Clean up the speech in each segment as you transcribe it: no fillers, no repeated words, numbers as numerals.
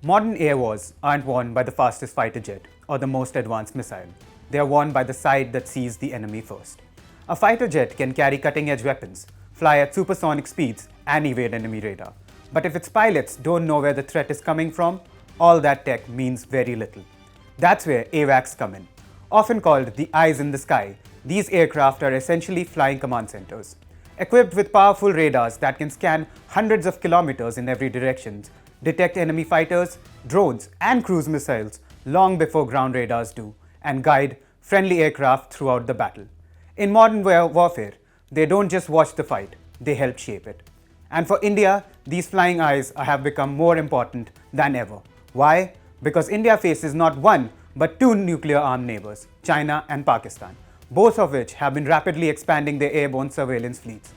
Modern air wars aren't won by the fastest fighter jet or the most advanced missile. They are won by the side that sees the enemy first. A fighter jet can carry cutting-edge weapons, fly at supersonic speeds, and evade enemy radar. But if its pilots don't know where the threat is coming from, all that tech means very little. That's where AWACS come in. Often called the eyes in the sky, these aircraft are essentially flying command centers. Equipped with powerful radars that can scan hundreds of kilometers in every direction, detect enemy fighters, drones, and cruise missiles long before ground radars do, and guide friendly aircraft throughout the battle. In modern warfare, they don't just watch the fight, they help shape it. And for India, these flying eyes have become more important than ever. Why? Because India faces not one, but two nuclear-armed neighbors, China and Pakistan, both of which have been rapidly expanding their airborne surveillance fleets.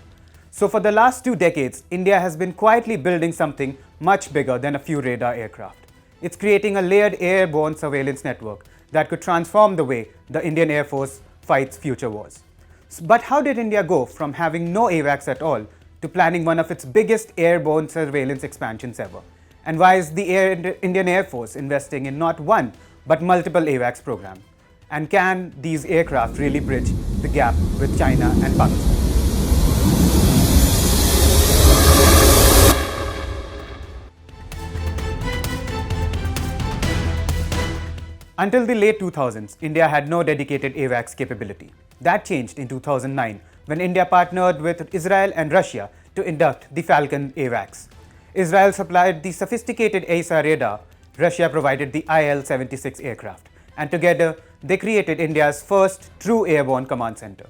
So for the last 2 decades, India has been quietly building something much bigger than a few radar aircraft. It's creating a layered airborne surveillance network that could transform the way the Indian Air Force fights future wars. But how did India go from having no AWACS at all to planning one of its biggest airborne surveillance expansions ever? And why is the Indian Air Force investing in not one, but multiple AWACS programs? And can these aircraft really bridge the gap with China and Pakistan? Until the late 2000s, India had no dedicated AWACS capability. That changed in 2009 when India partnered with Israel and Russia to induct the Falcon AWACS. Israel supplied the sophisticated AESA radar, Russia provided the IL-76 aircraft, and together they created India's first true airborne command center.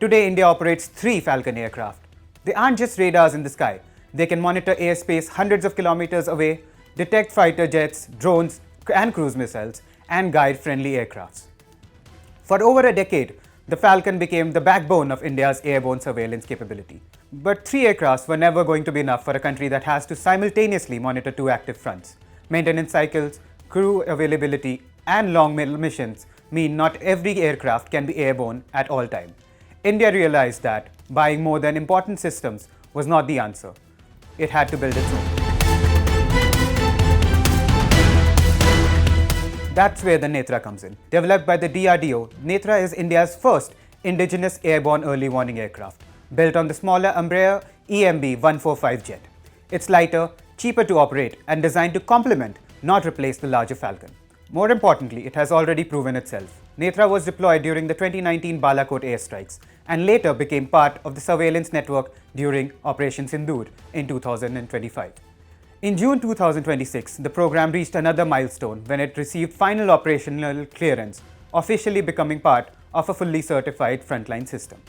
Today, India operates 3 Falcon aircraft. They aren't just radars in the sky. They can monitor airspace hundreds of kilometers away, detect fighter jets, drones, and cruise missiles, and guide friendly aircrafts. For over a decade, the Falcon became the backbone of India's airborne surveillance capability. But 3 aircrafts were never going to be enough for a country that has to simultaneously monitor 2 active fronts. Maintenance cycles, crew availability, and long missions mean not every aircraft can be airborne at all times. India realized that buying more than important systems was not the answer. It had to build its own. That's where the Netra comes in. Developed by the DRDO, Netra is India's first indigenous airborne early warning aircraft, built on the smaller Embraer EMB-145 jet. It's lighter, cheaper to operate, and designed to complement, not replace the larger Falcon. More importantly, it has already proven itself. Netra was deployed during the 2019 Balakot airstrikes and later became part of the surveillance network during Operation Sindoor in 2025. In June 2026, the program reached another milestone when it received final operational clearance, officially becoming part of a fully certified frontline system.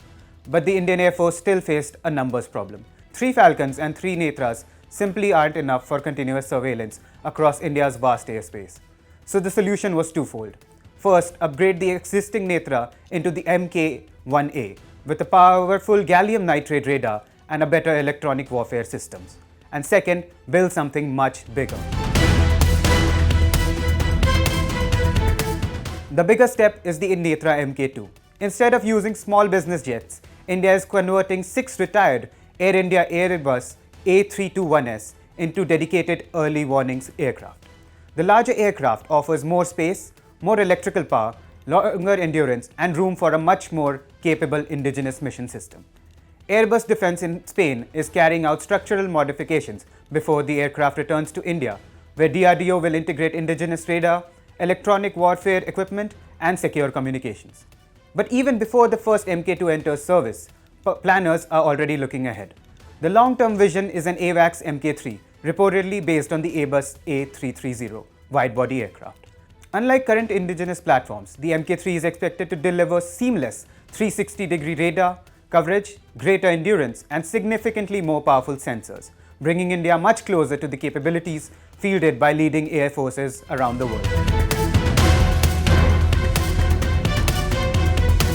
But the Indian Air Force still faced a numbers problem. 3 Falcons and 3 Netras simply aren't enough for continuous surveillance across India's vast airspace. So the solution was twofold. First, upgrade the existing Netra into the Mk2 with a powerful gallium nitride radar and a better electronic warfare systems. And second, build something much bigger. The bigger step is the Netra Mk2. Instead of using small business jets, India is converting 6 retired Air India Airbus A321s into dedicated early warnings aircraft. The larger aircraft offers more space, more electrical power, longer endurance, and room for a much more capable indigenous mission system. Airbus Defence in Spain is carrying out structural modifications before the aircraft returns to India, where DRDO will integrate indigenous radar, electronic warfare equipment, and secure communications. But even before the first Mk2 enters service, planners are already looking ahead. The long-term vision is an AWACS Mk3, reportedly based on the Airbus A330 wide-body aircraft. Unlike current indigenous platforms, the Mk3 is expected to deliver seamless 360-degree radar coverage, greater endurance, and significantly more powerful sensors, bringing India much closer to the capabilities fielded by leading air forces around the world.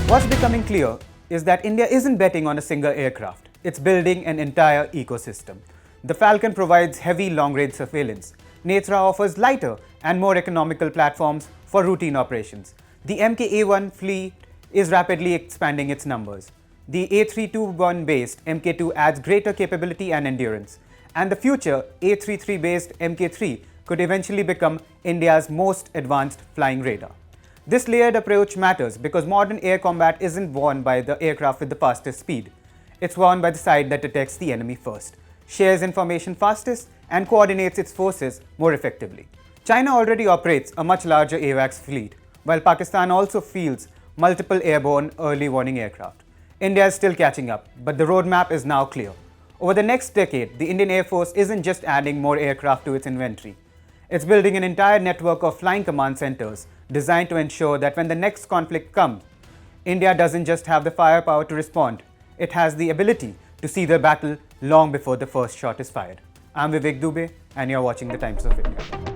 What's becoming clear is that India isn't betting on a single aircraft, it's building an entire ecosystem. The Falcon provides heavy long-range surveillance. Netra offers lighter and more economical platforms for routine operations. The Mk1 fleet is rapidly expanding its numbers. The A321-based Mk2 adds greater capability and endurance, and the future A33-based Mk3 could eventually become India's most advanced flying radar. This layered approach matters because modern air combat isn't won by the aircraft with the fastest speed. It's won by the side that detects the enemy first, shares information fastest, and coordinates its forces more effectively. China already operates a much larger AWACS fleet, while Pakistan also fields multiple airborne early warning aircraft. India is still catching up, but the roadmap is now clear. Over the next decade, the Indian Air Force isn't just adding more aircraft to its inventory. It's building an entire network of flying command centers designed to ensure that when the next conflict comes, India doesn't just have the firepower to respond, it has the ability to see the battle long before the first shot is fired. I'm Vivek Dubey, and you're watching The Times of India.